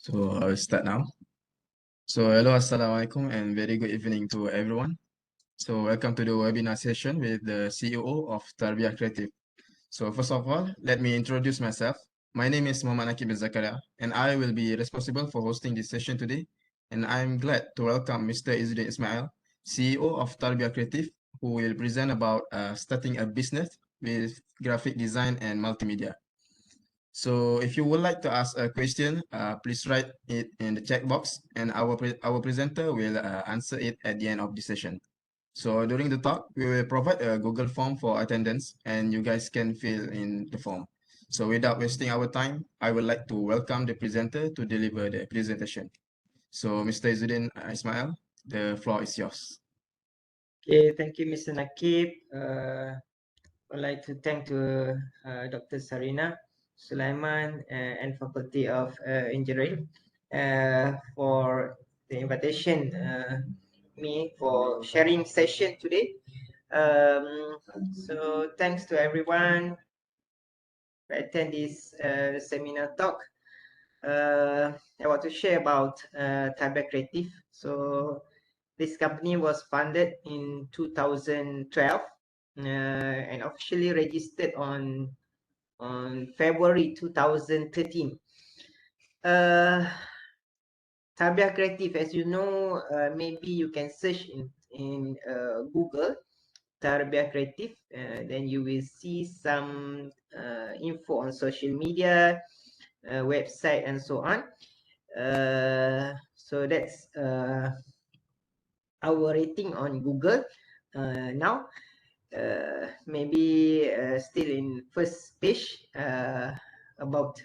So I will start now. So hello, assalamualaikum, and very good evening to everyone. So welcome to the webinar session with the CEO of Tarbiah Kreatif. So first of all, let me introduce myself. My name is Mohd Zakaria, and I will be responsible for hosting this session today. And I'm glad to welcome Mr. Izzudin Ismail, CEO of Tarbiah Kreatif, who will present about starting a business with graphic design and multimedia. So if you would like to ask a question, please write it in the chat box, and our presenter will answer it at the end of the session. So during the talk, we will provide a Google form for attendance, and you guys can fill in the form. So without wasting our time, I would like to welcome the presenter to deliver the presentation. So Mr. Izzudin Ismail, the floor is yours. Okay, thank you, Mr. Nakib. I'd like to thank to Dr. Sarina Sulaiman and Faculty of Engineering for the invitation me for sharing session today. So thanks to everyone who attend this seminar talk. I want to share about Tarbiah Kreatif. So this company was founded in 2012 and officially registered on February 2013. Tarbiah Kreatif, as you know, maybe you can search in Google Tarbiah Kreatif, then you will see some info on social media, website, and so on. So that's our rating on Google now. Maybe still in first page about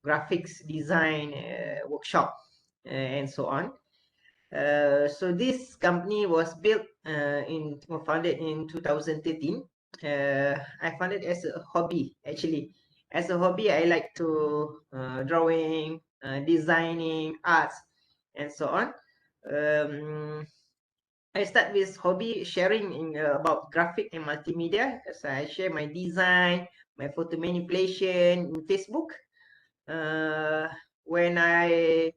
graphics design workshop and so on. So this company was founded in 2013. I found it as a hobby, actually. As a hobby, I like to drawing, designing, arts, and so on. I start with hobby sharing about graphic and multimedia. So I share my design, my photo manipulation in Facebook. When I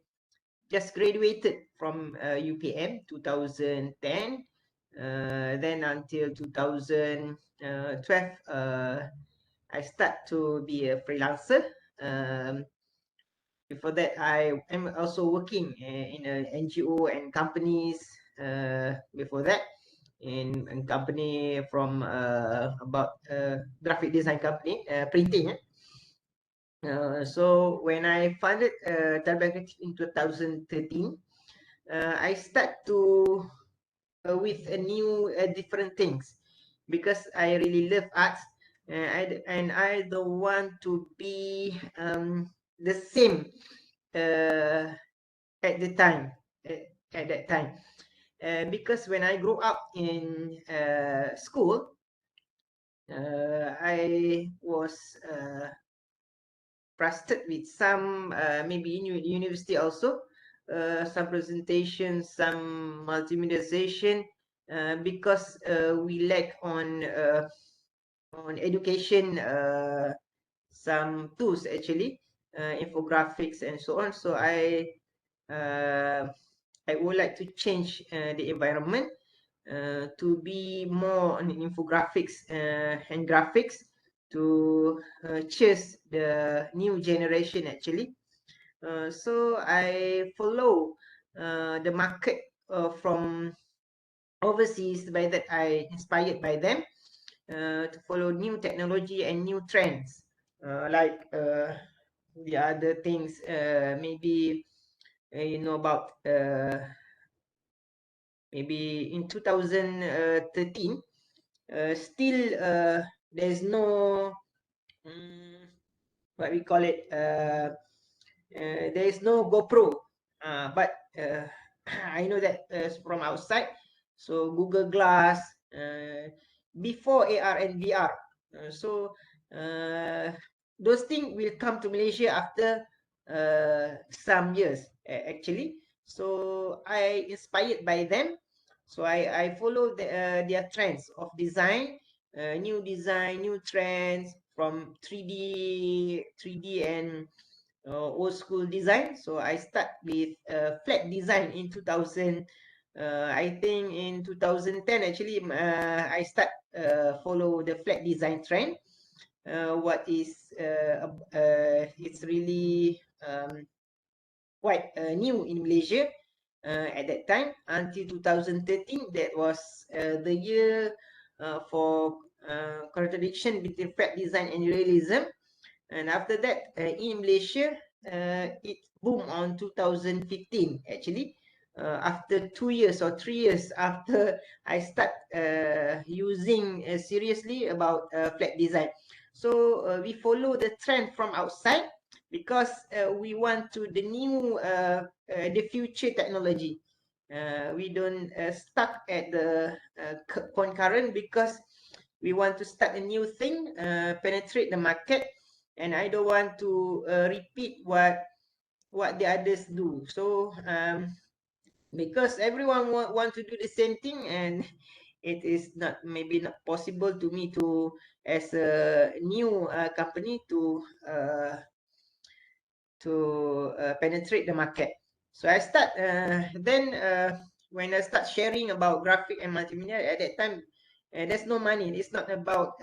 just graduated from UPM 2010, then until 2012, I start to be a freelancer. Before that, I am also working in an NGO and companies. Before that, in a company from about graphic design company, printing. So when I founded Tarbiah Kreatif in 2013, I start to with a new different things because I really love arts and I don't want to be the same at the time at that time because when I grew up in school, I was trusted with some maybe university also some presentations, some multimediation because we lack on education some tools actually, infographics and so on. So I would like to change the environment to be more on infographics and graphics to chase the new generation actually. So I follow the market from overseas. By that, I inspired by them to follow new technology and new trends, like the other things. Maybe you know about maybe in 2013. Still, there's no what we call it. There is no GoPro, but I know that from outside. So Google Glass before AR and VR. So those things will come to Malaysia after some years actually. So I inspired by them. So I follow their trends of design, new trends from 3D and old school design. So I start with flat design in 2000. I think in 2010 actually I start follow the flat design trend. What is it's really quite new in Malaysia at that time until 2013. That was the year for contradiction between flat design and realism. And after that, in Malaysia, it boomed on 2015 actually. After 2 years or 3 years after I start using seriously about flat design. So we follow the trend from outside because we want to the new the future technology. We don't stuck at the concurrent because we want to start a new thing, penetrate the market, and I don't want to repeat what the others do. So because everyone want to do the same thing, and it is not maybe not possible to me to as a new company to penetrate the market. So I start then when I start sharing about graphic and multimedia at that time, there's no money. It's not about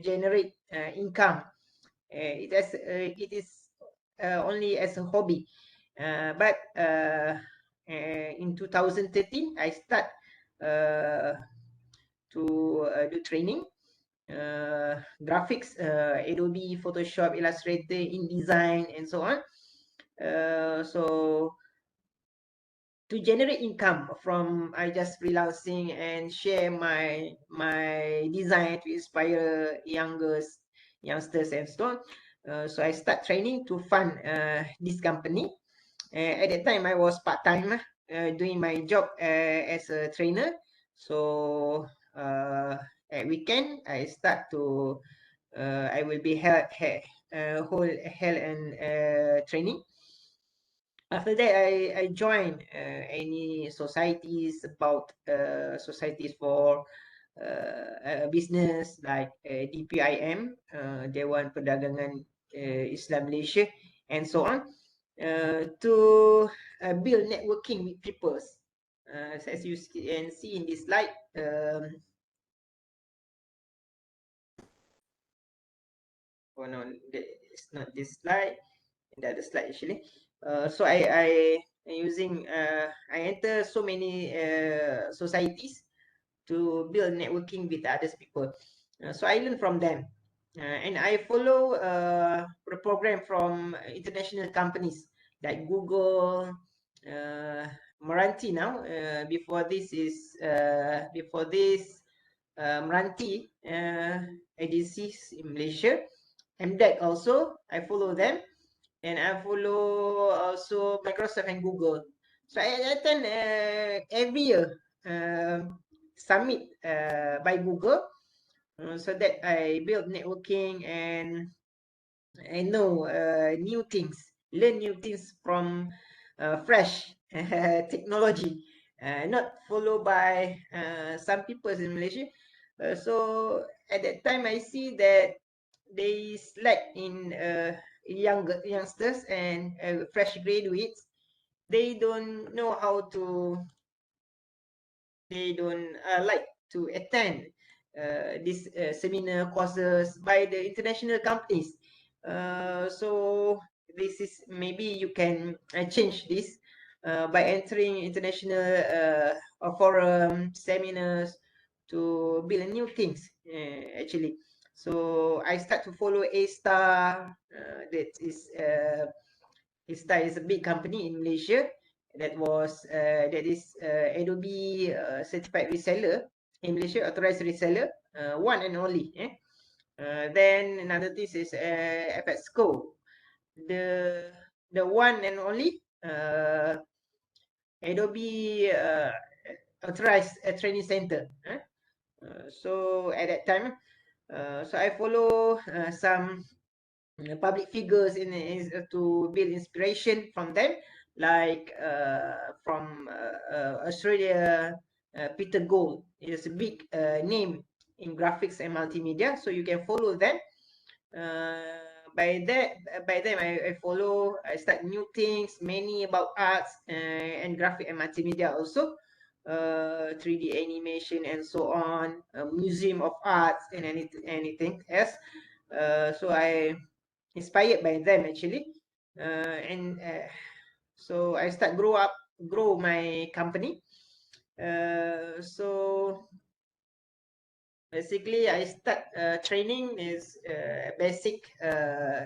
generate income. It is only as a hobby. But in 2013, I start to do training, graphics, Adobe, Photoshop, Illustrator, InDesign, and so on. So to generate income from I just freelancing and share my design to inspire youngsters and so on. So I start training to fund this company. At that time I was part-time doing my job as a trainer. So at weekend I start to I will be held and training. After that, I joined any societies about societies for business like DPIM, Dewan Perdagangan Islam Malaysia, and so on, to build networking with people. As you can see in this slide, oh no, it's not this slide. The other slide actually. So I using I enter so many societies to build networking with others people. So I learn from them, and I follow the program from international companies like Google, Meranti now. Before this Meranti agencies in Malaysia. MDEC also, I follow them, and I follow also Microsoft and Google. So I attend every year summit by Google, so that I build networking and I know new things, learn new things from fresh technology, not followed by some people in Malaysia. So at that time, I see that they lack in youngsters and fresh graduates. They don't know how to. They don't like to attend this seminar courses by the international companies. So this is maybe you can change this by entering international forum seminars to build new things actually. So I start to follow A-Star. That is A-Star is a big company in Malaysia that is Adobe certified reseller in Malaysia, authorized reseller, one and only. Then another thing is FXCO, the one and only Adobe authorized training center. So at that time, so I follow some public figures to build inspiration from them, like from Australia, Peter Gold is a big name in graphics and multimedia, so you can follow them. by then I follow, I start new things, many about arts and graphic and multimedia also, 3D animation and so on, museum of arts and anything else. So I inspired by them actually, and so I start grow my company. So basically, I start training is basic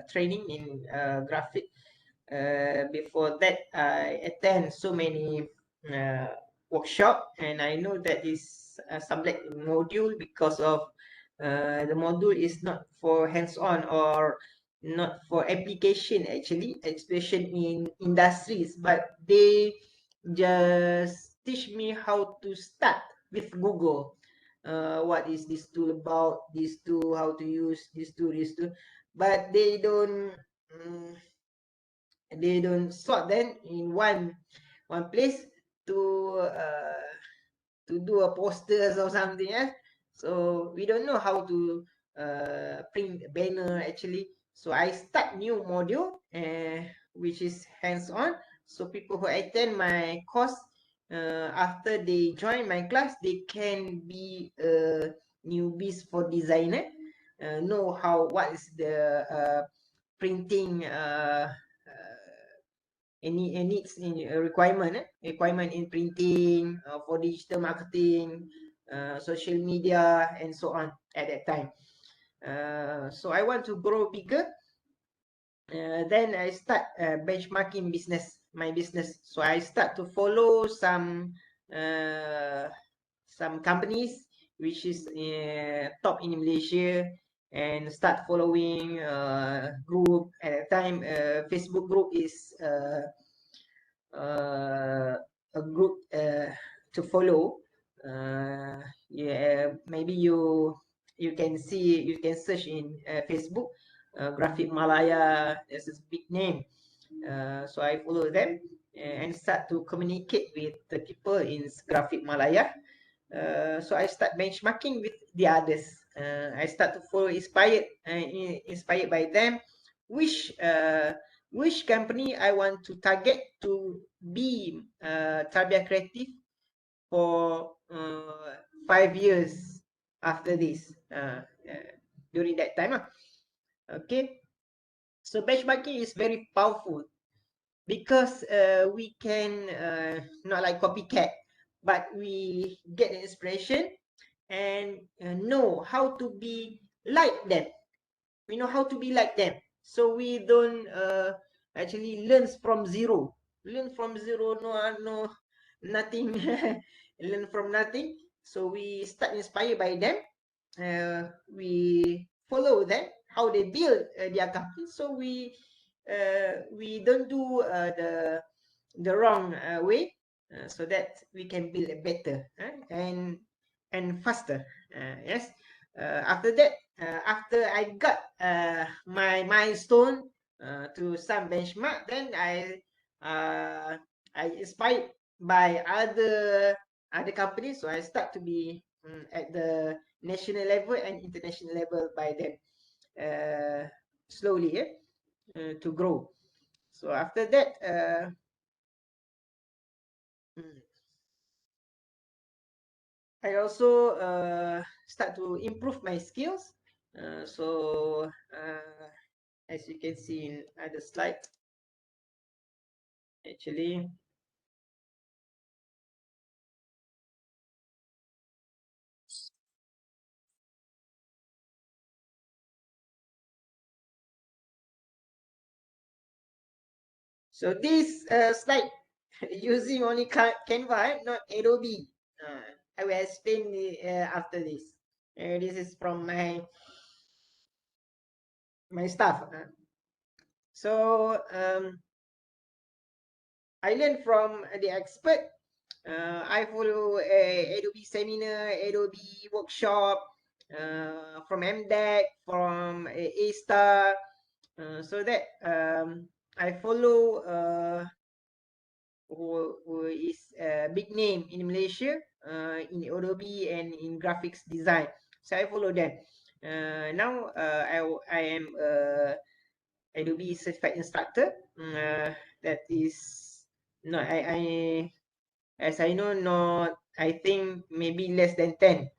training in graphic. Before that, I attend so many workshop, and I know that is subject module because of the module is not for hands-on or not for application actually, especially in industries, but they just teach me how to start with Google. What is this tool about, this tool, how to use this tool, but they don't sort them in one place to uh, to do a posters or something else. So we don't know how to print a banner actually. So I start new module which is hands-on. So people who attend my course, after they join my class, they can be newbies for designer, know how what is the printing any needs in requirement in printing, for digital marketing, social media and so on at that time. So I want to grow bigger. Then I start benchmarking my business. So I start to follow some companies which is top in Malaysia, and start following group at that time. Facebook group is a group to follow. Yeah, maybe you can search in Facebook. Graphic Malaya is a big name. So I follow them and start to communicate with the people in Graphic Malaya. So I start benchmarking with the others. I start to follow inspired by them, which company I want to target to be Tarbiah Kreatif for 5 years after this. During that time, okay. So benchmarking is very powerful because we can not like copycat, but we get the inspiration and know how to be like them. We know how to be like them, so we don't actually learn from zero. No nothing. Learn from nothing. So we start inspired by them. We follow them how they build their company, so we don't do the wrong way, so that we can build it better and faster. Yes. After that, after I got my milestone to some benchmark, then I inspired by other companies, so I start to be at the national level and international level by them, slowly, to grow. So after that, I also start to improve my skills. So as you can see in other slide, actually, so this slide using only Canva, not Adobe. I will explain after this. This is from my staff. So I learned from the expert. I follow Adobe seminar, Adobe workshop, from MDEC, from A-Star, so that I follow who is a big name in Malaysia, in Adobe and in graphics design. So I follow them. Now I am Adobe certified instructor. That is no, as I know, not, I think maybe less than 10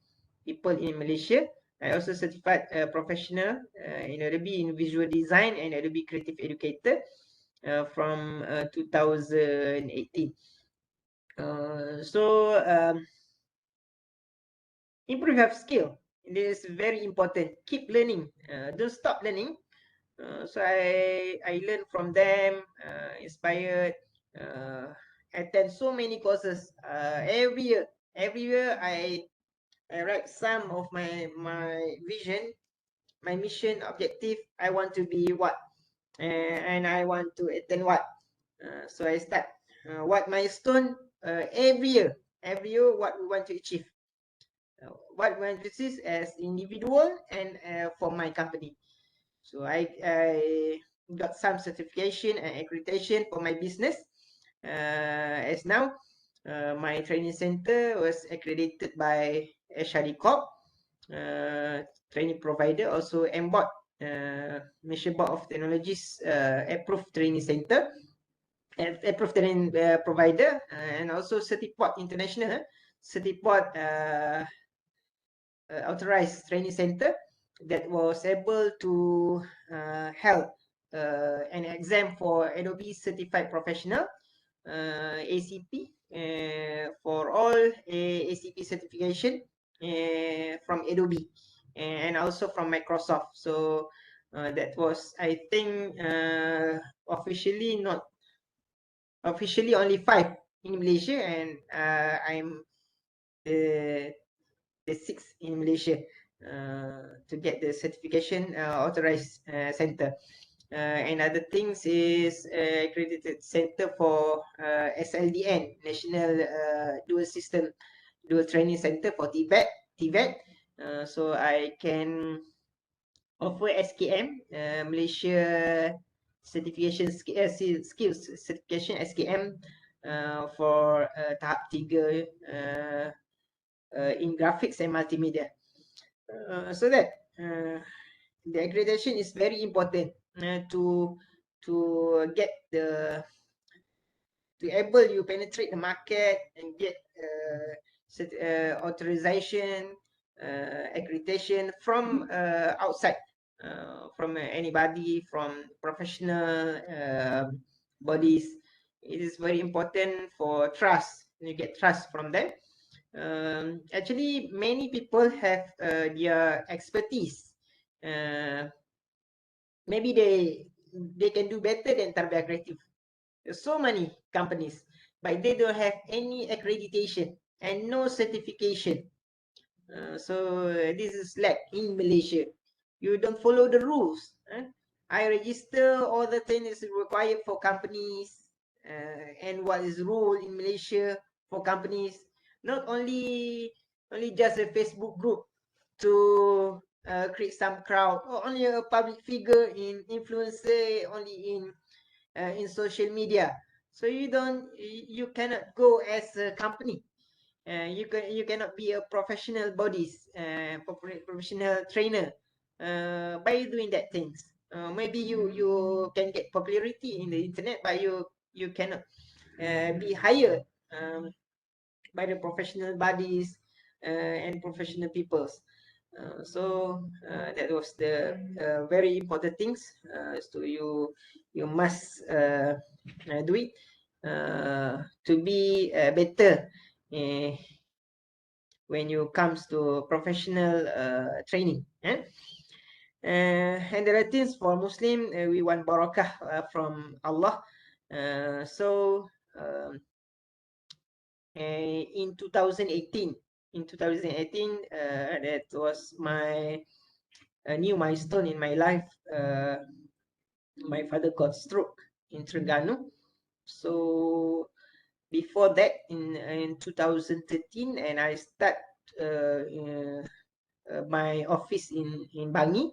people in Malaysia. I also certified professional in Adobe in visual design and Adobe creative educator from 2018. Improve your skill. It is very important. Keep learning. Don't stop learning. So I learned from them, inspired, attend so many courses. Every year I write some of my vision, my mission, objective. I want to be what, and I want to attend what. So I start what milestone every year what we want to achieve. What we want to achieve as individual and for my company. So I got some certification and accreditation for my business. As now, my training center was accredited by HRD Corp, training provider, also MBOT, Malaysia Board of Technologies approved training center, approved training provider, and also Certiport International, Certiport authorized training center that was able to help an exam for Adobe Certified Professional, ACP, for all ACP certification from Adobe and also from Microsoft. So that was, I think, officially only 5 in Malaysia, and I'm the 6th in Malaysia to get the certification authorized center. And other things is accredited center for SLDN, National Dual Training Center for Tibet. So I can offer SKM, Malaysia Certification Skills Certification SKM for tahap 3 in graphics and multimedia. So that the accreditation is very important to get the to able you penetrate the market and get authorization, accreditation from outside, from anybody, from professional bodies. It is very important for trust. You get trust from them. Actually, many people have their expertise. Maybe they can do better than Tarbiah Kreatif. There's so many companies, but they don't have any accreditation and no certification. So this is lack in Malaysia. You don't follow the rules. I register all the things required for companies, and what is rule in Malaysia for companies. Not only just a Facebook group to create some crowd, or only a public figure in influencer, only in social media. So you cannot go as a company. You cannot be a professional bodies, professional trainer by doing that things. Maybe you can get popularity in the internet, but you cannot be hired by the professional bodies and professional peoples. So that was the very important things. So you must do it to be better when you comes to professional training. And there are things for Muslim, we want barakah from Allah. So in 2018, that was my new milestone in my life. My father got stroke in Terengganu. So before that, in 2013, and I start my office in Bangi,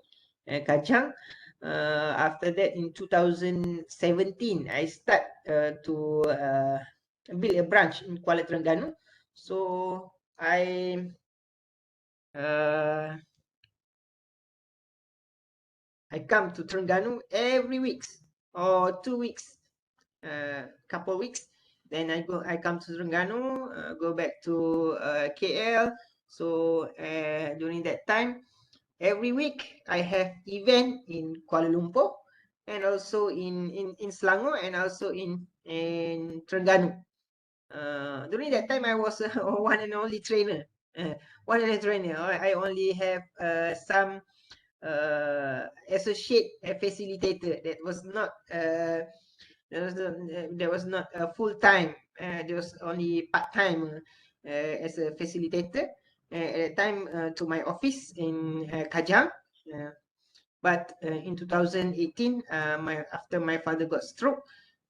Kajang. After that, in 2017, I start to build a branch in Kuala Terengganu. So I I come to Terengganu every week or 2 weeks, couple weeks. Then I come to Terengganu, go back to KL. So during that time, every week I have event in Kuala Lumpur and also in Selangor and also in Terengganu. During that time I was one and only trainer. One and only trainer. I only have some associate facilitator. That was not there was not a full time. There was only part time as a facilitator at that time to my office in Kajang. But in 2018, after my father got stroke,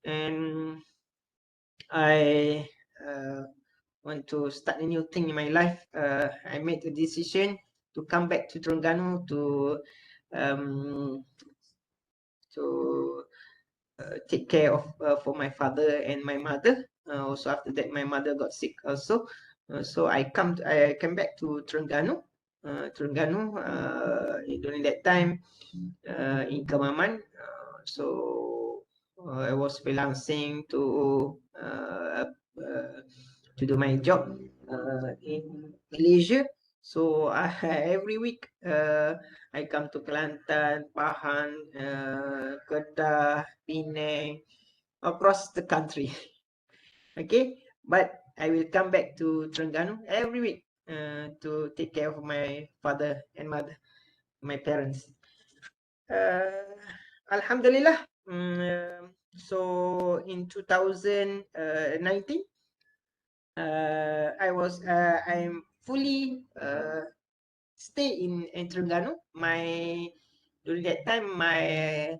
and I want to start a new thing in my life, I made a decision to come back to Terengganu um, to take care of for my father and my mother. Also after that, my mother got sick also. So I came back to Terengganu. During that time in Kemaman. So I was freelancing to do my job in Malaysia. So every week I come to Kelantan, Pahang, Kedah, Penang, across the country. Okay, but I will come back to Terengganu every week to take care of my father and mother, my parents. Alhamdulillah. So in 2019, I'm fully stay in Terengganu. During that time, my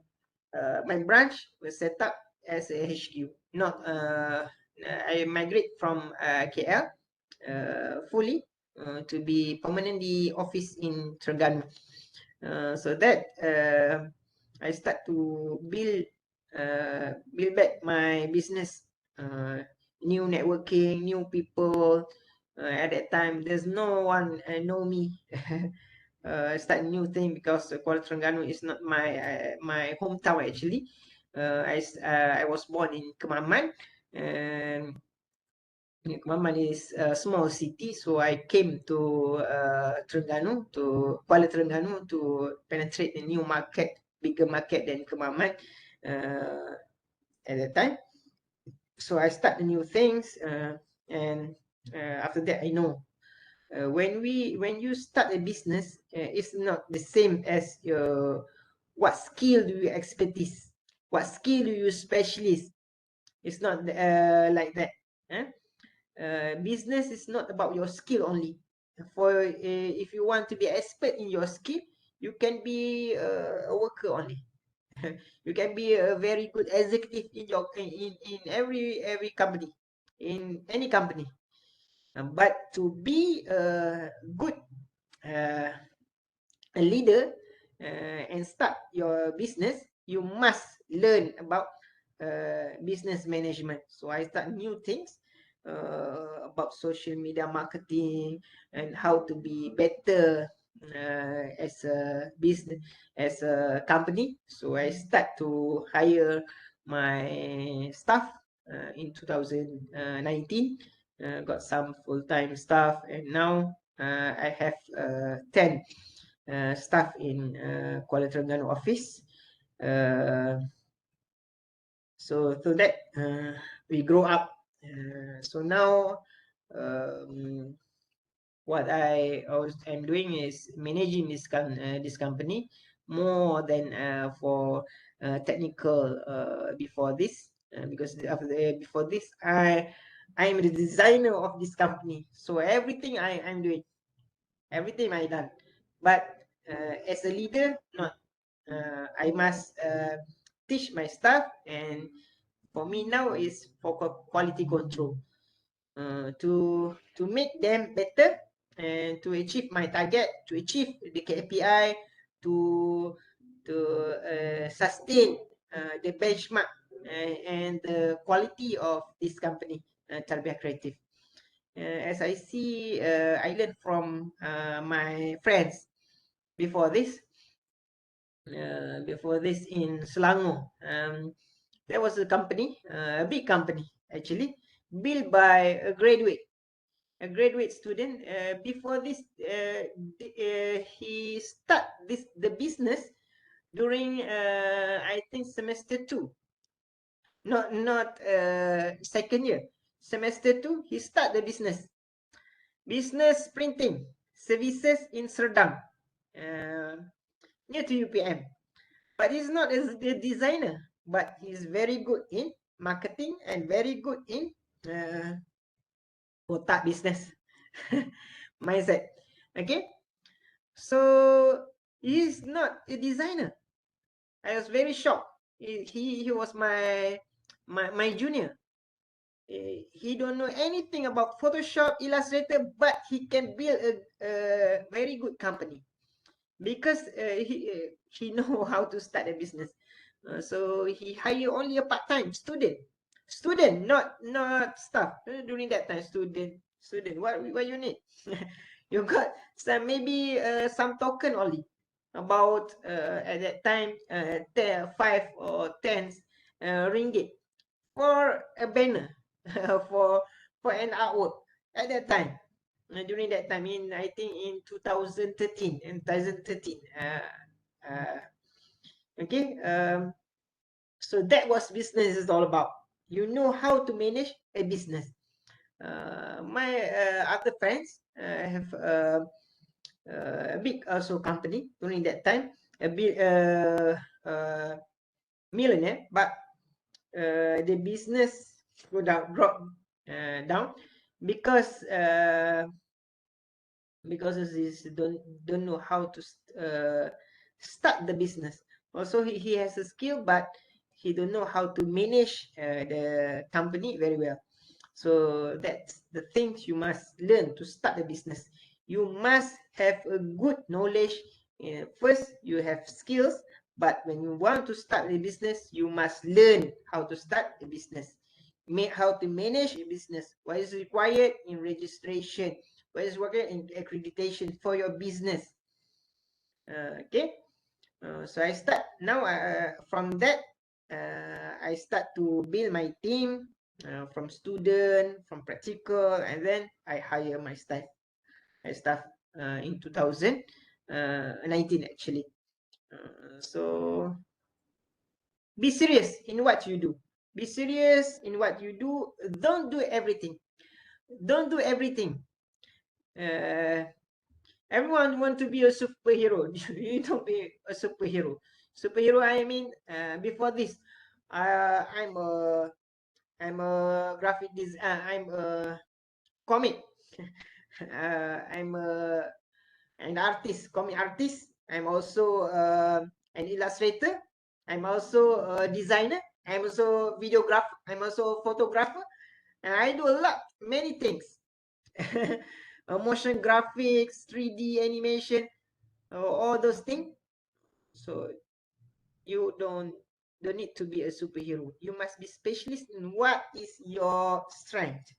branch was set up as a HQ. Not I migrate from KL fully to be permanently office in Terengganu. So that I start to build back my business, new networking, new people. At that time, there's no one know me. Start a new thing because Kuala Terengganu is not my hometown actually. I was born in Kemaman, and Kemaman is a small city, so I came to Kuala Terengganu to penetrate the new market, bigger market than Kemaman at that time. So I start the new things, and after that I know when you start a business, it's not the same as your what skill do you expertise, what skill do you specialist. It's not like that. Business is not about your skill only. If you want to be expert in your skill, you can be a worker only. You can be a very good executive in every company, in any company. But to be a good uh, a leader and start your business, you must learn about business management. So I start new things about social media marketing and how to be better as a business, as a company. So I start to hire my staff in 2019. Got some full-time staff, and now I have 10 staff in Kuala Terengganu office. So that we grow up. So now what am doing is managing this company more than for technical before this, because before this I'm the designer of this company. So everything I'm doing, everything I done. But as a leader, not. I must teach my staff, and for me now is for quality control, to make them better and to achieve my target, to achieve the KPI, to sustain the benchmark and the quality of this company, Tarbiah Kreatif. As I see, I learned from my friends before this. before this in Selangor. There was a company, a big company actually, built by a graduate student. Before this, he start the business during I think semester 2, not second year. Semester 2, he start the business printing services in Serdang, near to UPM. But he's not a designer, but he's very good in marketing and very good in otak business mindset. Okay, so he's not a designer. I was very shocked. He was my junior. He don't know anything about Photoshop, Illustrator, but he can build a very good company because he know how to start a business. So he hire only a part-time student, not staff. During that time, student. What you need? You got some maybe some token only. About at that time 5 or 10 ringgit for a banner for an artwork at that time. During that time, I think in 2013, okay. So that was business is all about. You know how to manage a business. My other friends have a big also company during that time, a big millionaire, but the business drop down because of this don't know how to start the business. Also, he has a skill, but he don't know how to manage the company very well. So that's the things you must learn to start a business. You must have a good knowledge. First, you have skills, but when you want to start a business, you must learn how to start a business, how to manage a business, what is required in registration, what is required in accreditation for your business. Okay, so I start now. From that, I start to build my team from student, from practical, and then I hire my staff. I start in 2019 actually. So be serious in what you do. Be serious in what you do. Don't do everything. Don't do everything. Everyone want to be a superhero. You don't be a superhero. Superhero, I mean, before this, I'm a graphic design. I'm a comic. I'm an artist, comic artist. I'm also an illustrator. I'm also a designer. I'm also videographer. I'm also a photographer. And I do a lot, many things. Motion graphics, 3D animation, all those things. So you don't need to be a superhero. You must be specialist in what is your strength,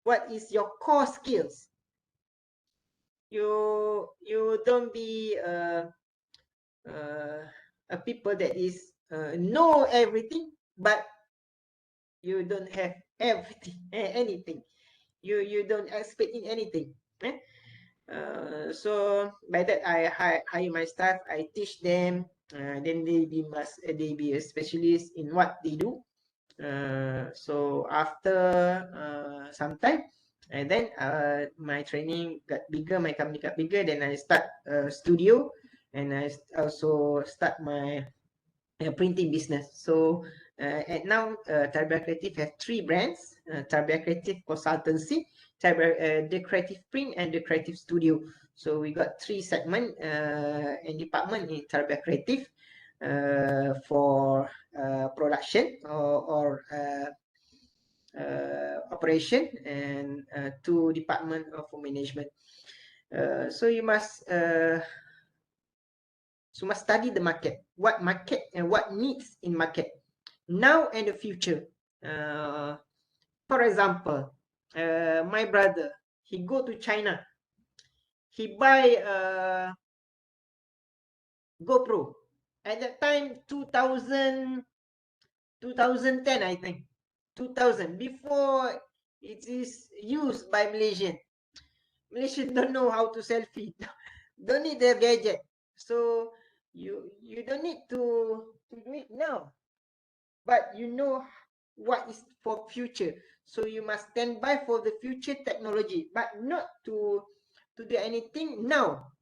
what is your core skills. You don't be a people that is know everything, but you don't have everything, anything. You don't expect in anything. So by that I hire my staff. I teach them. Then they be a specialist in what they do. So after some time, and then my training got bigger, my company got bigger. Then I start a studio, and I also start my printing business. So at now, Tarbiah Kreatif have 3 brands: Tarbiah Kreatif Consultancy, the Creative Print, and the Creative Studio. So we got 3 segment and department in Tarbiah Kreatif for production or operation, and 2 department for management. So you must study the market, what market and what needs in market now and the future. For example, my brother, he go to China, he buy GoPro. at that time 2010, I think 2000, before it is used by Malaysians don't know how to selfie. Don't need their gadget, so you don't need to do it now, but you know what is for future, so you must stand by for the future technology, but not to do anything now.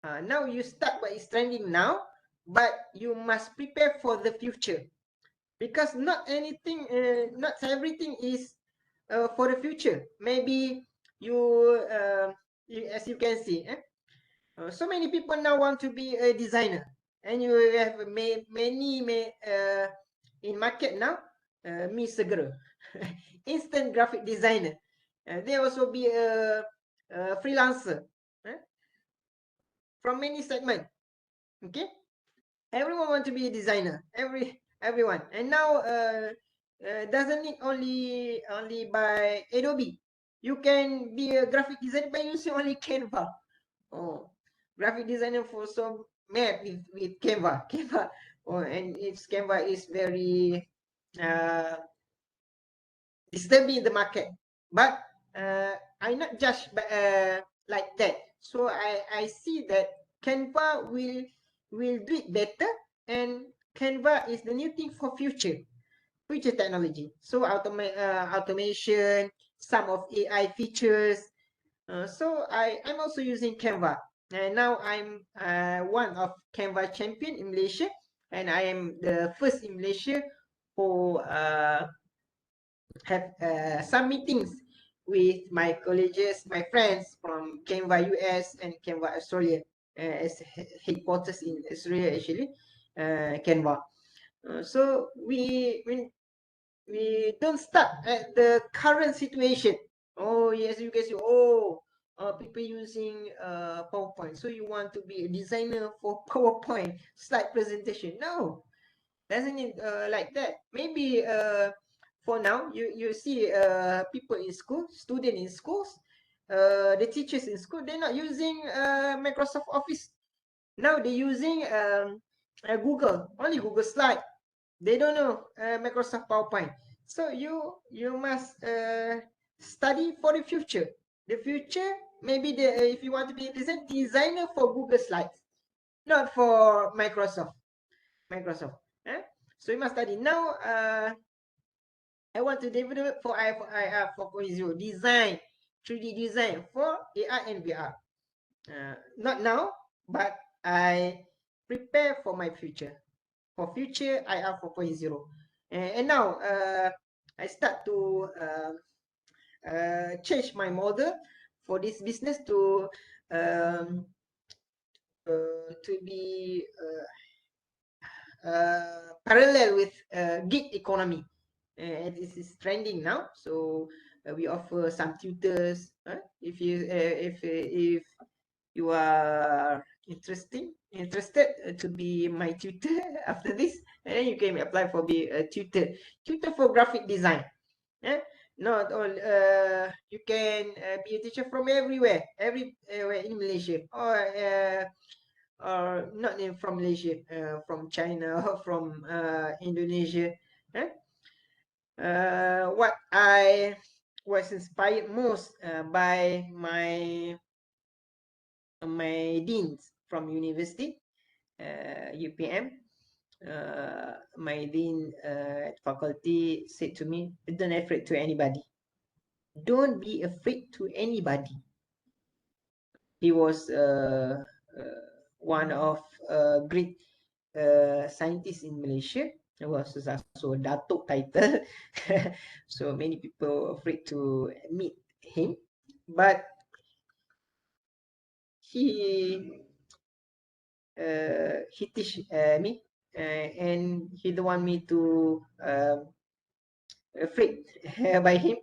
Now you start what is trending now, but you must prepare for the future, because not anything, not everything is for the future. Maybe you, as you can see, so many people now want to be a designer, and you have many in market now. Me segera, instant graphic designer. They also be a freelancer from many segment. Okay, everyone want to be a designer. Everyone, and now doesn't need only by Adobe. You can be a graphic designer by using only Canva. Oh, graphic designer for some mad with Canva. Canva. Oh, and its Canva is very disturbing in the market. But I not judge like that. So I see that Canva will do it better, and Canva is the new thing for future technology. So automation, some of AI features. So I'm also using Canva, and now I'm one of Canva champion in Malaysia, and I am the first in Malaysia who have some meetings with my colleagues, my friends from Canva US and Canva Australia, as headquarters in Australia actually, Canva. So we don't start at the current situation. Oh yes, you guys. People using PowerPoint. So you want to be a designer for PowerPoint slide presentation? No, doesn't it like that. Maybe for now you see people in school, student in schools, the teachers in school, they're not using Microsoft Office. Now they're using Google, only Google Slide. They don't know Microsoft PowerPoint. So you must study for the future. The future, maybe if you want to be a designer for Google Slides, not for Microsoft. So you must study now. I want to develop for IR 4.0 design, 3D design for AR and VR. Not now, but I prepare for my future. For future IR 4.0. And now I start to change my model for this business to be parallel with gig economy. This is trending now, so we offer some tutors. If you are interested to be my tutor after this, and then you can apply for be a tutor for graphic design. Not all you can be a teacher from everywhere in Malaysia, or not from Malaysia, from China or from Indonesia. What I was inspired most by my deans from university, UPM. My dean at faculty said to me, "Don't be afraid to anybody. Don't be afraid to anybody." He was one of great scientists in Malaysia. It was also a Datuk title. So many people afraid to meet him, but he teach me, and he don't want me to afraid by him,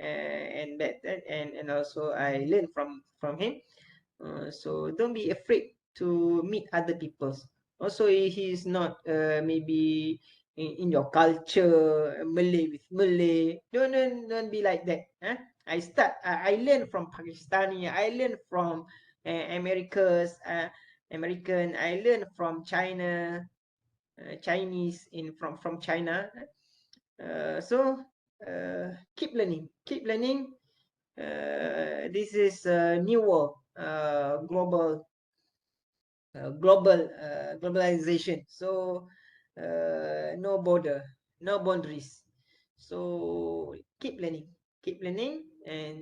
and also I learned from him. So don't be afraid to meet other people. Also, he's not maybe in your culture, Malay with Malay. Don't be like that. I learned from Pakistani. I learned from Americas. American. I learn from China, Chinese from China. So keep learning, keep learning. This is a new world, globalization. So no border, no boundaries. So keep learning, and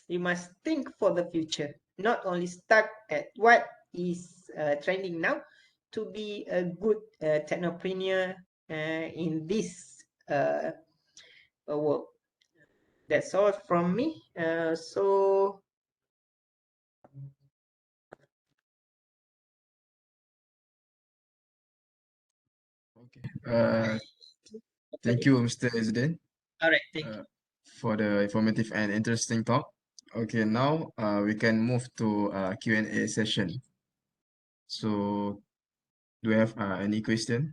you must think for the future, not only stuck at what is trending now, to be a good technopreneur in this world. That's all from me. So Okay. Thank you, Mr. Izzudin, all right, thank you. for the informative and interesting talk. Okay, now we can move to Q&A session. So, do you have any question?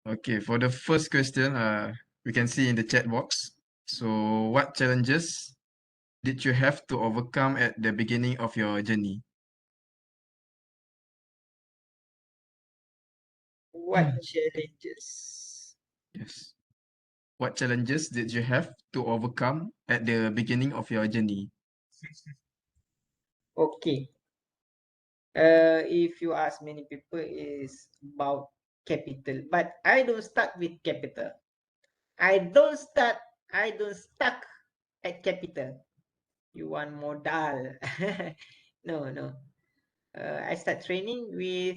Okay, for the first question, we can see in the chat box. So, what challenges did you have to overcome at the beginning of your journey? What challenges? Yes. What challenges did you have to overcome at the beginning of your journey? Okay. If you ask many people, is about capital, but I don't start with capital. I don't stuck at capital. You want modal? No. I start training with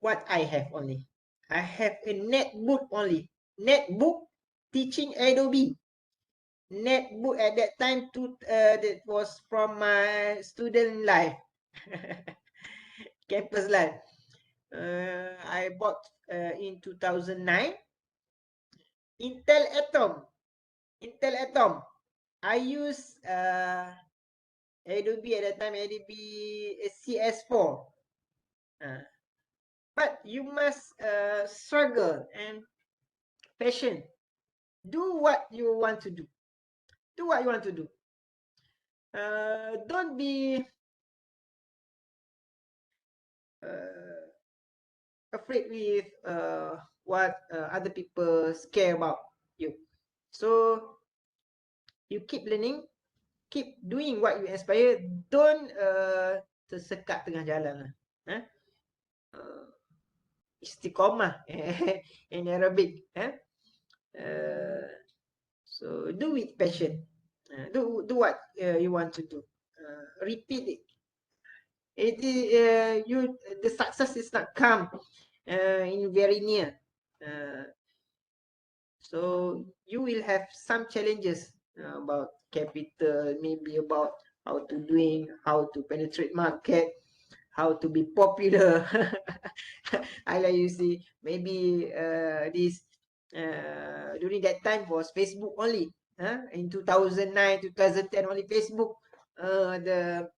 what I have only. I have a netbook only. Netbook teaching Adobe. Netbook at that time that was from my student life, campus life. I bought in 2009 Intel Atom. Intel Atom. I use Adobe at that time, Adobe CS4. But you must struggle and passion. Do what you want to do. Do what you want to do. Don't be afraid with what other people care about you. So you keep learning, keep doing what you aspire. Don't tersekat tengah jalan lah. Istiqomah in Arabic. So do with passion. Do what you want to do. Repeat it. The success is not come in very near. So you will have some challenges about capital, maybe about how to penetrate market, how to be popular. I like you see, maybe this during that time was Facebook only. In 2009, 2010, only Facebook, the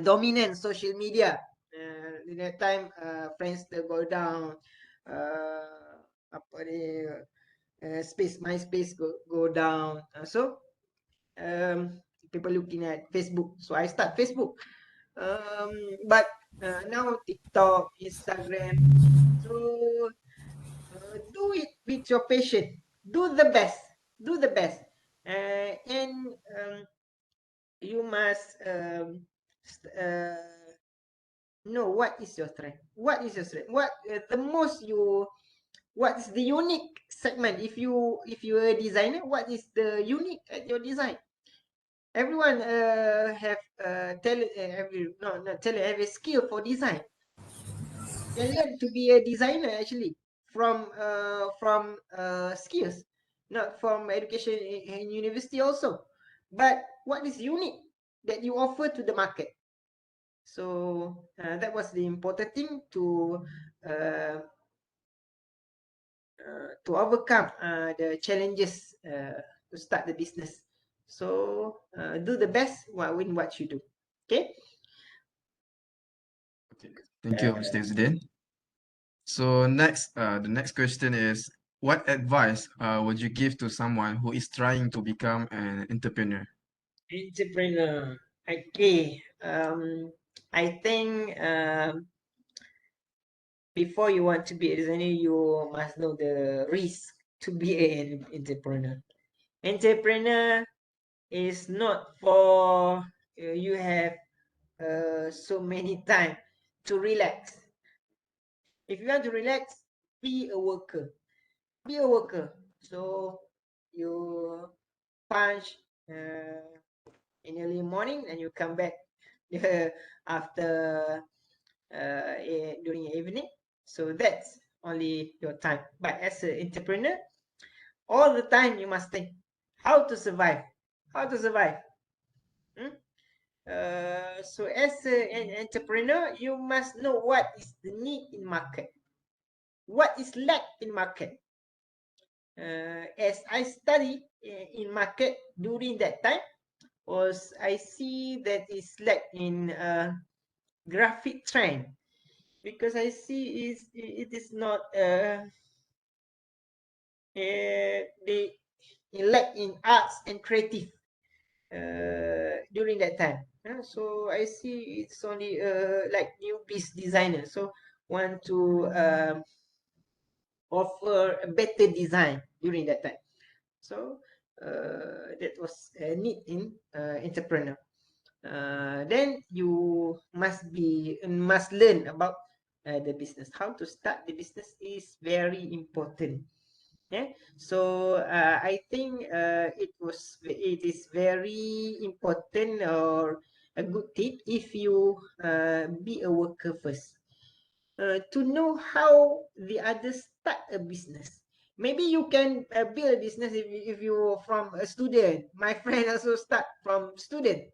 dominant social media. In that time, friends go down. Apa ni? MySpace go down. So people looking at Facebook. So I start Facebook. But now TikTok, Instagram. So do it with your passion. Do the best. Do the best. And you must know what is your strength. What is your strength? What the most you? What is the unique segment? If you're a designer, what is the unique at your design? Everyone have talent. Not talent. Have a skill for design. They learn to be a designer actually from skills, not from education in university also. But what is unique that you offer to the market? So that was the important thing to overcome the challenges to start the business. So do the best in what you do. Okay. Okay. Thank you, Mr. Izzudin. So next, the next question is, what advice would you give to someone who is trying to become an entrepreneur? Entrepreneur. Okay. I think before you want to be a designer, you must know the risk to be an entrepreneur. Entrepreneur is not for you have so many time to relax. If you want to relax, be a worker. Be a worker. So you punch in early morning and you come back after during evening. So that's only your time. But as an entrepreneur, all the time you must think how to survive. How to survive. Hmm? So as an entrepreneur, you must know what is the need in market, what is lack in market. As I study in market during that time, was I see that is lack in graphic trend, because I see it is not they lack in arts and creative during that time. So I see it's only like new piece designer. So want to offer a better design during that time. So that was a need in entrepreneur. Then you must learn about the business. How to start the business is very important. Yeah. So I think it is very important or a good tip if you be a worker first. To know how the others start a business. Maybe you can build a business if you're from a student. My friend also start from student,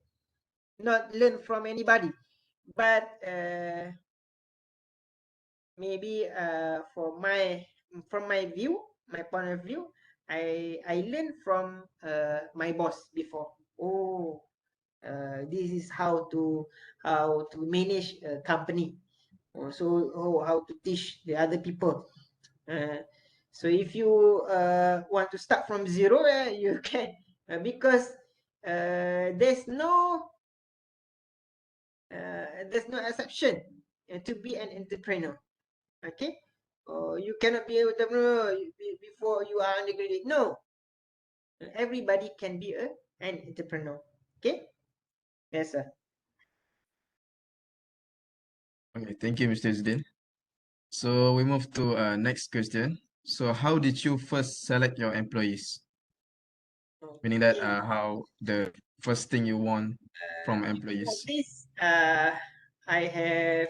not learn from anybody. But maybe from my view, my point of view, I learned from my boss before. Oh, this is how to manage a company. Also, how to teach the other people. Uh, so if you want to start from zero, you can, because there's no exception to be an entrepreneur. Okay, you cannot be an entrepreneur before you are undergraduate. No, everybody can be an entrepreneur. Okay, yes, sir. Okay, thank you, Mr. Izzudin. So we move to next question. So how did you first select your employees? Meaning that Okay. how the first thing you want from For employees. this, I have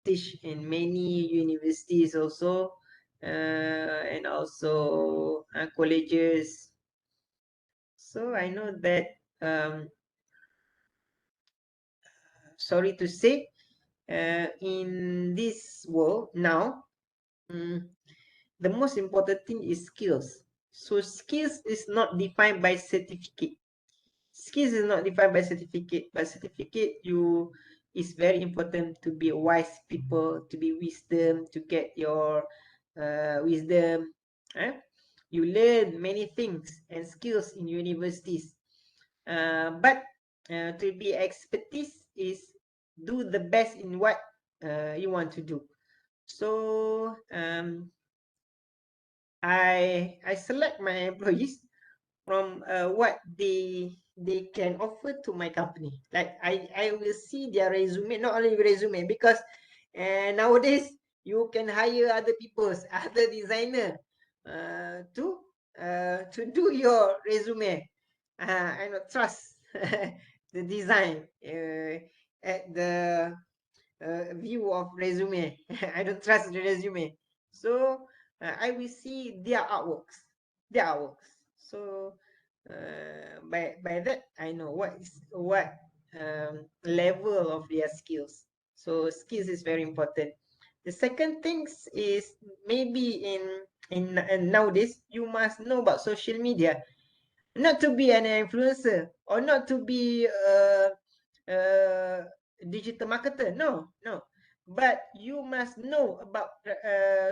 teach in many universities also, and also colleges. So I know that, sorry to say, in this world now, the most important thing is skills. So skills is not defined by certificate. Skills is not defined by certificate, but certificate you is very important to be wise people, to be wisdom, to get your wisdom. You learn many things and skills in universities, but to be expertise is do the best in what you want to do. So I select my employees from what they can offer to my company. Like I will see their resume, not only resume, because nowadays you can hire other people's other designer to do your resume. I don't trust the design at the view of resume. I don't trust the resume. So I will see their artworks. Their artworks. So by that I know what level of their skills. So skills is very important. The second things is maybe in nowadays you must know about social media, not to be an influencer or not to be a digital marketer. No, no. but you must know about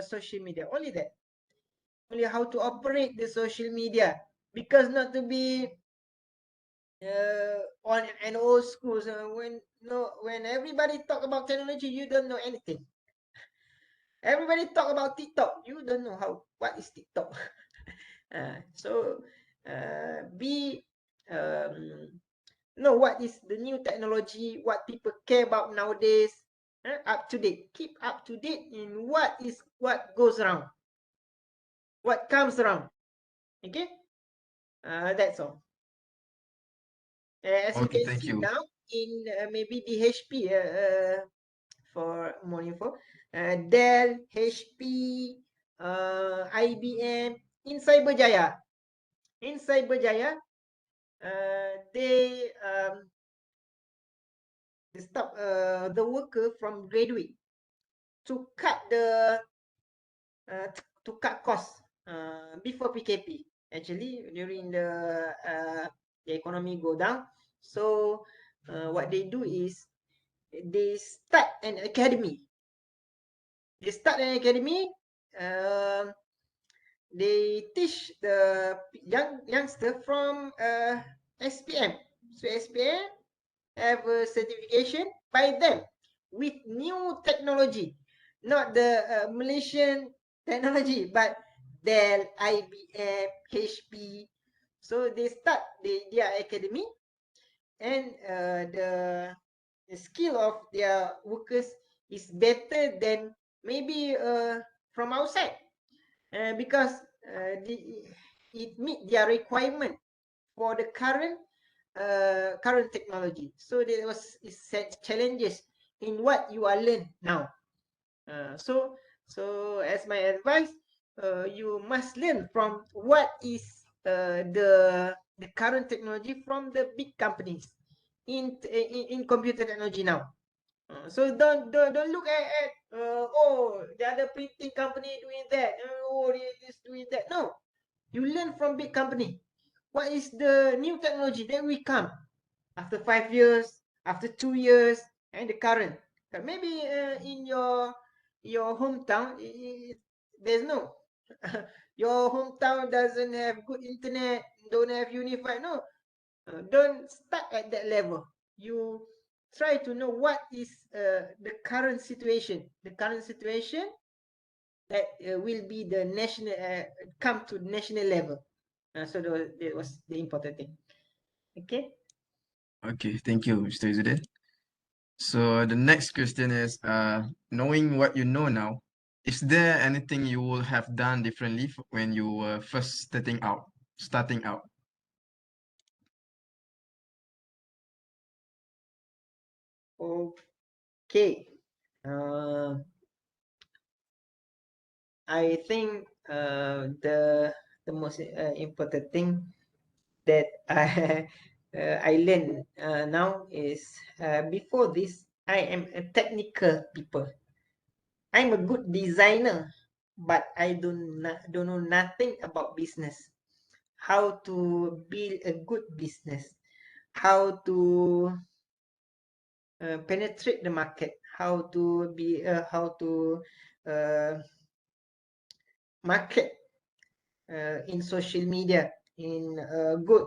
social media. Only that. Only how to operate the social media, because not to be on an old school. So when everybody talk about technology, you don't know anything. Everybody talk about TikTok, you don't know what is TikTok. So be know what is the new technology, what people care about nowadays. Up to date. Keep up to date in what goes around, what comes around. Okay, that's all. As you Okay, can thank see you. now in maybe the HP for more info, Dell, HP, IBM, in Cyberjaya. In Cyberjaya, they stop the worker from graduate to cut to cut costs before PKP. Actually, during the economy go down, so what they do is they start an academy. They start an academy. They teach the youngster from SPM. So SPM have a certification by them with new technology, not the Malaysian technology, but Dell, IBM, HP. So they start their academy, and the skill of their workers is better than maybe from outside, because it meet their requirement for the current technology. So there was set challenges in what you are learn now. So as my advice, you must learn from what is the current technology from the big companies in computer technology now. So don't look at the other printing company doing that. Oh, they is doing that. No, you learn from big company. What is the new technology that will come after 5 years, after 2 years, and the current? Maybe in your hometown, there's no. Your hometown doesn't have good internet, don't have unified. No, don't start at that level. You try to know what is the current situation. The current situation that will be the national come to national level. So that was the important thing. Okay. Okay, thank you, Mr. Izzudin. So the next question is, knowing what you know now, is there anything you would have done differently when you were first starting out? Okay. I think the most important thing that I I learned now is before this I am a technical people. I'm a good designer, but I don't know nothing about business. How to build a good business, how to penetrate the market, how to uh, market in social media, in good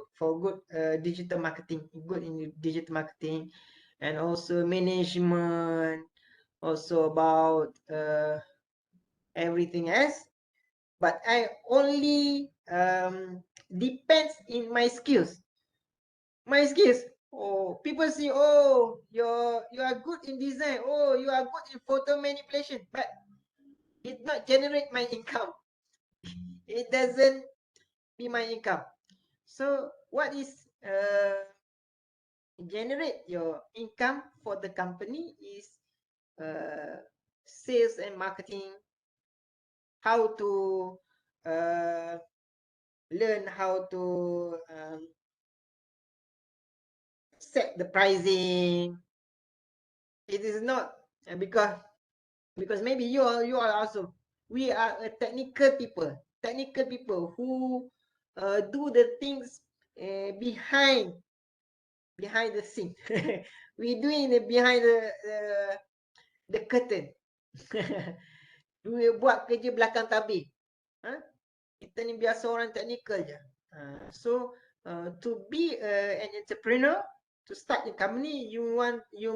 digital marketing, good in digital marketing, and also management, also about everything else. But I only depends in my skills. My skills. Oh, people see, oh, you are good in design. Oh, you are good in photo manipulation, but it not generate my income. It doesn't be my income. So what is generate your income for the company is sales and marketing, how to uh, learn how to set the pricing. It is not because maybe you are also, we are a technical people who do the things behind the scene. We doing it behind the curtain. Buat kerja belakang tabir. Kita ni biasa orang teknikal je. So to be an entrepreneur, to start a company, you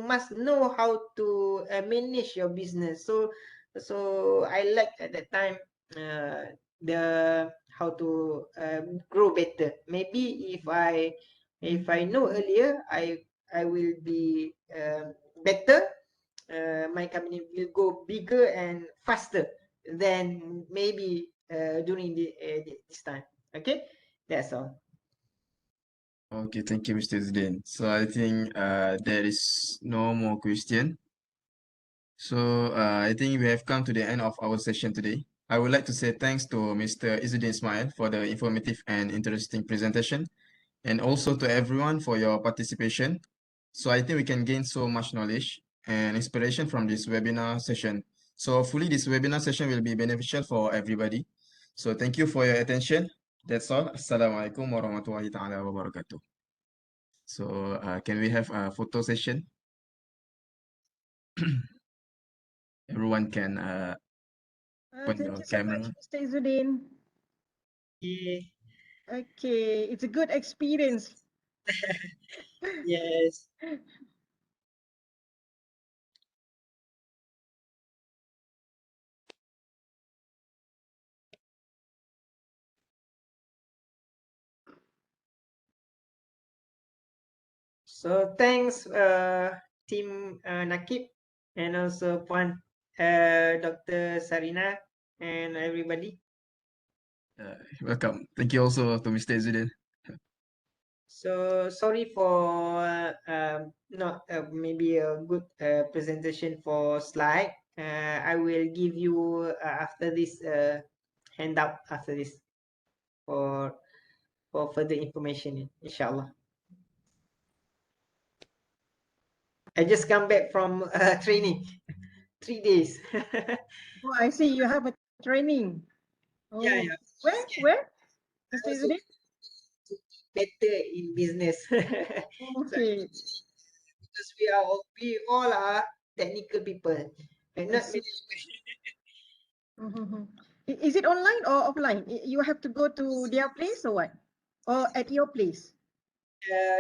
must know how to manage your business. So I like at that time the how to grow better. Maybe if I know earlier, I will be better. My company will go bigger and faster than maybe during this time. Okay, that's all. Okay, thank you, Mr. Izzudin. So I think there is no more question. So I think we have come to the end of our session today. I would like to say thanks to Mr. Izzudin Ismail for the informative and interesting presentation, and also to everyone for your participation. So I think we can gain so much knowledge and inspiration from this webinar session. So hopefully this webinar session will be beneficial for everybody. So thank you for your attention. That's all. Assalamualaikum warahmatullahi ta'ala wabarakatuh. So can we have a photo session? Everyone can open Thank your you so camera. much, Mr. Izzudin. Yeah. Okay, it's a good experience. Yes. So thanks, team Nakib, and also Puan, Dr. Sarina, and everybody. Welcome. Thank you also to Mr. Izzudin. So sorry for not maybe a good presentation for slide. I will give you after this handout after this for further information, inshallah. I just come back from training, 3 days. Oh, I see you have a training. Oh, Yeah. Where? Mr. Izzudin? To be better in business. Okay. Because we all are technical people and not management. Is it online or offline? You have to go to their place or what? Or at your place?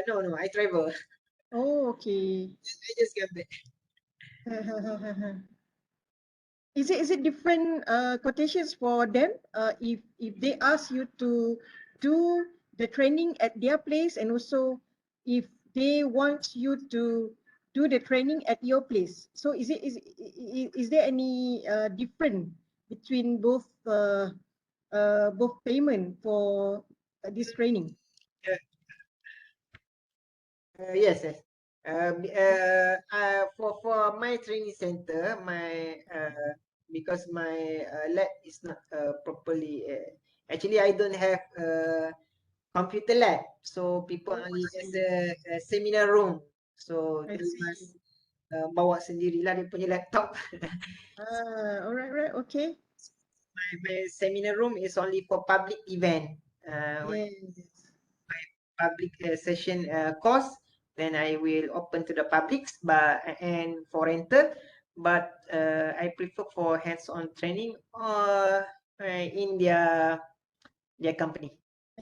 No, I travel. Oh, okay. I just come back. Is it different quotations for them? If they ask you to do the training at their place, and also if they want you to do the training at your place, so is there any difference between both payment for this training? Yes. For my training center, my because my lab is not properly. Actually, I don't have computer lab, so people only has a seminar room. So I they see. must bawa sendirilah dia punya laptop. All right, okay. My seminar room is only for public event. Yes. Public session course, then I will open to the publics and for rental, but I prefer for hands-on training in their company.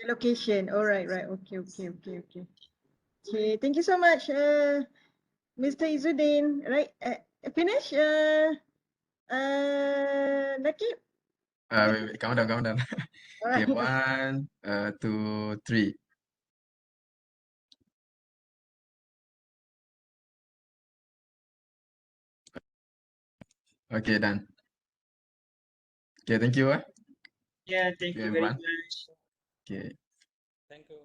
Location. All right. Okay. Okay, thank you so much, Mr. Izzudin. Right, finish. Nakib. Wait, calm down. All Okay, right. 1, 2, 3. Okay, done. Okay, thank you. Yeah, thank you very Everyone. much. Okay. Thank you.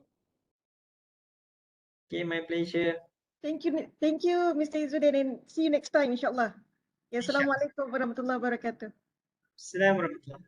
Okay, my pleasure. Thank you, Mr. Izzudin, and see you next time, inshallah. Assalamualaikum warahmatullahi wabarakatuh. Assalamualaikum.